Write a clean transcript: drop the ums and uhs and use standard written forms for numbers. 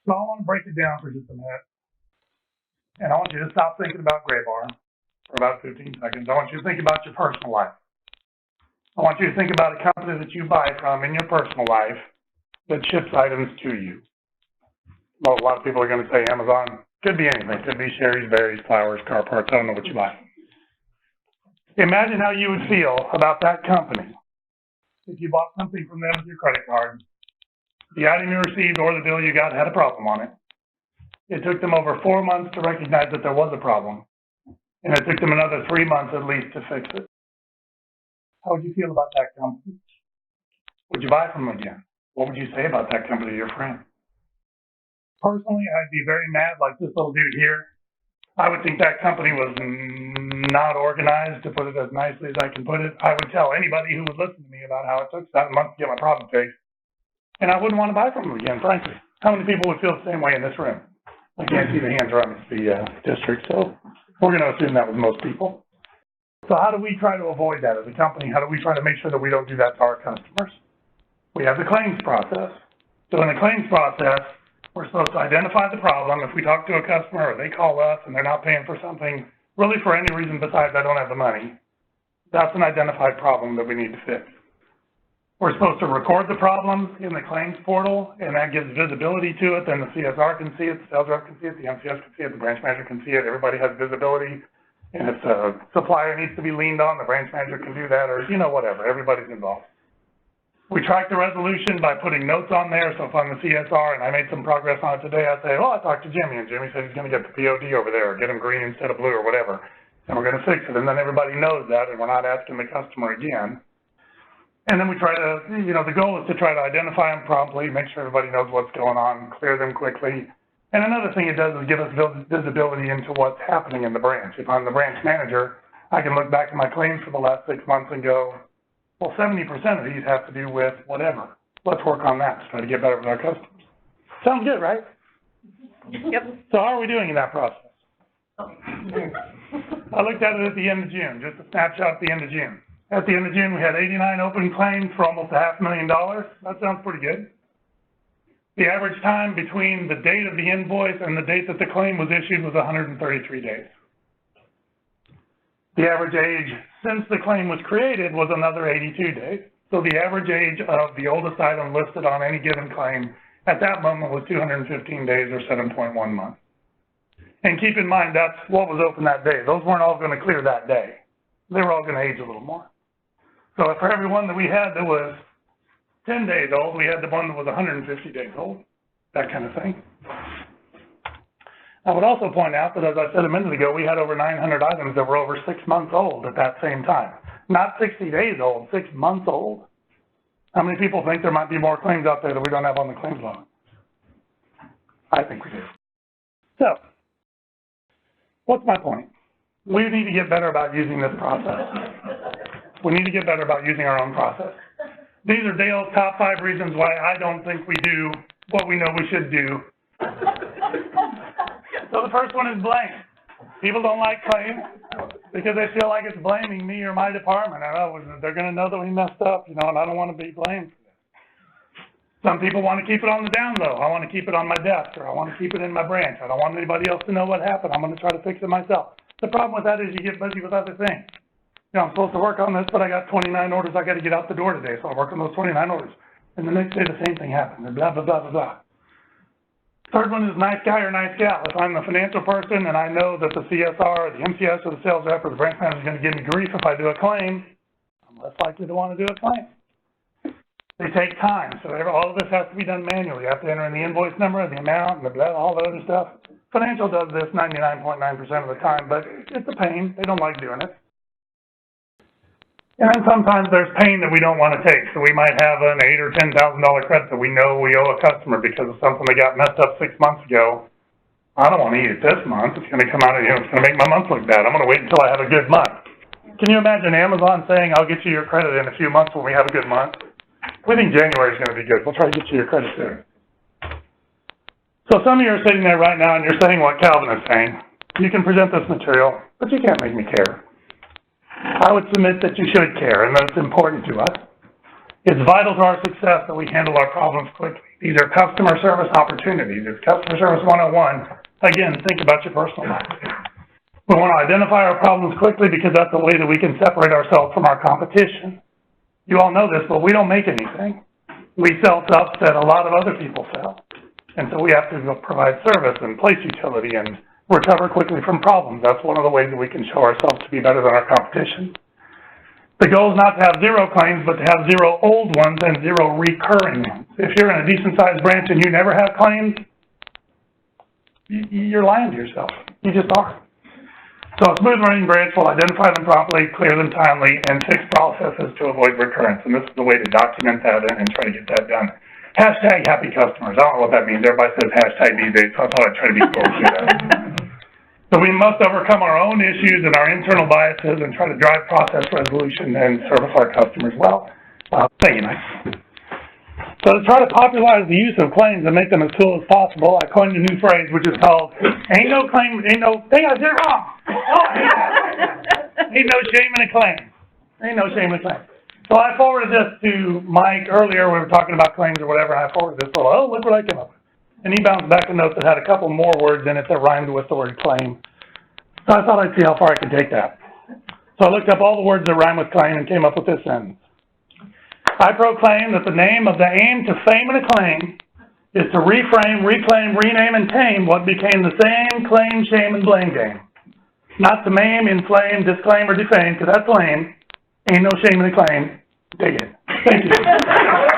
So I want to break it down for just a minute. And I want you to stop thinking about Gray Bar for about 15 seconds. I want you to think about your personal life. I want you to think about a company that you buy from in your personal life that ships items to you. Well, a lot of people are going to say Amazon. Could be anything. Could be cherries, berries, flowers, car parts. I don't know what you buy. Imagine how you would feel about that company if you bought something from them with your credit card. The item you received or the bill you got had a problem on it. It took them over 4 months to recognize that there was a problem. And it took them another 3 months at least to fix it. How would you feel about that company? Would you buy from them again? What would you say about that company to your friend? Personally, I'd be very mad like this little dude here. I would think that company was not organized, to put it as nicely as I can put it. I would tell anybody who would listen to me about how it took 7 months to get my problem fixed. And I wouldn't want to buy from them again, frankly. How many people would feel the same way in this room? I can't see the hands around the district, so we're going to assume that was most people. So how do we try to avoid that as a company? How do we try to make sure that we don't do that to our customers? We have the claims process. So in the claims process, we're supposed to identify the problem. If we talk to a customer or they call us and they're not paying for something, really for any reason besides I don't have the money, that's an identified problem that we need to fix. We're supposed to record the problem in the claims portal, and that gives visibility to it. Then the CSR can see it, the sales rep can see it, the MCS can see it, the branch manager can see it. Everybody has visibility. And if the supplier needs to be leaned on, the branch manager can do that, or, whatever. Everybody's involved. We track the resolution by putting notes on there. So if I'm the CSR and I made some progress on it today, I say, I talked to Jimmy, and Jimmy said he's going to get the POD over there, or get him green instead of blue, or whatever. And we're going to fix it. And then everybody knows that, and we're not asking the customer again. And then we try to, the goal is to try to identify them promptly, make sure everybody knows what's going on, clear them quickly. And another thing it does is give us visibility into what's happening in the branch. If I'm the branch manager, I can look back at my claims for the last 6 months and go, well, 70% of these have to do with whatever. Let's work on that to try to get better with our customers. Sounds good, right? Yep. So how are we doing in that process? I looked at it at the end of June, just a snapshot at the end of June. At the end of June, we had 89 open claims for almost $500,000. That sounds pretty good. The average time between the date of the invoice and the date that the claim was issued was 133 days. The average age since the claim was created was another 82 days. So the average age of the oldest item listed on any given claim at that moment was 215 days or 7.1 months. And keep in mind, that's what was open that day. Those weren't all going to clear that day. They were all going to age a little more. So for every one that we had that was 10 days old, we had the one that was 150 days old, that kind of thing. I would also point out that, as I said a minute ago, we had over 900 items that were over 6 months old at that same time. Not 60 days old, 6 months old. How many people think there might be more claims out there that we don't have on the claims log? I think we do. So, what's my point? We need to get better about using this process. We need to get better about using our own process. These are Dale's top 5 reasons why I don't think we do what we know we should do. So the first one is blame. People don't like claims because they feel like it's blaming me or my department. They're going to know that we messed up, and I don't want to be blamed for that. Some people want to keep it on the down low. I want to keep it on my desk, or I want to keep it in my branch. I don't want anybody else to know what happened. I'm going to try to fix it myself. The problem with that is you get busy with other things. I'm supposed to work on this, but I got 29 orders I got to get out the door today, so I work on those 29 orders. And the next day, the same thing happens, and blah, blah, blah, blah, blah. Third one is nice guy or nice gal. If I'm the financial person and I know that the CSR or the MCS or the sales rep or the branch manager is going to give me grief if I do a claim, I'm less likely to want to do a claim. They take time, so all of this has to be done manually. You have to enter in the invoice number, the amount, and the blah, all the other stuff. Financial does this 99.9% of the time, but it's a pain. They don't like doing it. And then sometimes there's pain that we don't want to take. So we might have an $8,000 or $10,000 credit that we know we owe a customer because of something that got messed up 6 months ago. I don't want to eat it this month. It's going to come out of, it's going to make my month look bad. I'm going to wait until I have a good month. Can you imagine Amazon saying, I'll get you your credit in a few months when we have a good month? We think January is going to be good. We'll try to get you your credit soon. So some of you are sitting there right now and you're saying what Calvin is saying. You can present this material, but you can't make me care. I would submit that you should care and that it's important to us. It's vital to our success that we handle our problems quickly. These are customer service opportunities. It's customer service 101. Again, think about your personal life. We want to identify our problems quickly because that's the way that we can separate ourselves from our competition. You all know this, but we don't make anything. We sell stuff that a lot of other people sell. And so we have to provide service and place utility and recover quickly from problems. That's one of the ways that we can show ourselves to be better than our competition. The goal is not to have 0 claims, but to have 0 old ones and 0 recurring ones. If you're in a decent-sized branch and you never have claims, you're lying to yourself. You just are. So a smooth running branch will identify them properly, clear them timely, and fix processes to avoid recurrence. And this is the way to document that and try to get that done. Hashtag happy customers. I don't know what that means. Everybody says hashtag these days, so I thought I'd try to be cool to that. So we must overcome our own issues and our internal biases and try to drive process resolution and service our customers well. Thank you, Mike. So to try to popularize the use of claims and make them as cool as possible, I coined a new phrase which is called, ain't no claim, ain't no, dang, I did it wrong. Ain't no shame in a claim. Ain't no shame in a claim. So I forwarded this to Mike earlier. We were talking about claims or whatever, and I forwarded this little, oh, look what I came up with. And he bounced back a note that had a couple more words in it that rhymed with the word claim. So I thought I'd see how far I could take that. So I looked up all the words that rhyme with claim and came up with this sentence. I proclaim that the name of the aim to fame and acclaim is to reframe, reclaim, rename, and tame what became the same claim, shame, and blame game. Not to maim, inflame, disclaim, or defame, because that's lame. Ain't no shame in a claim. Dig it. Thank you.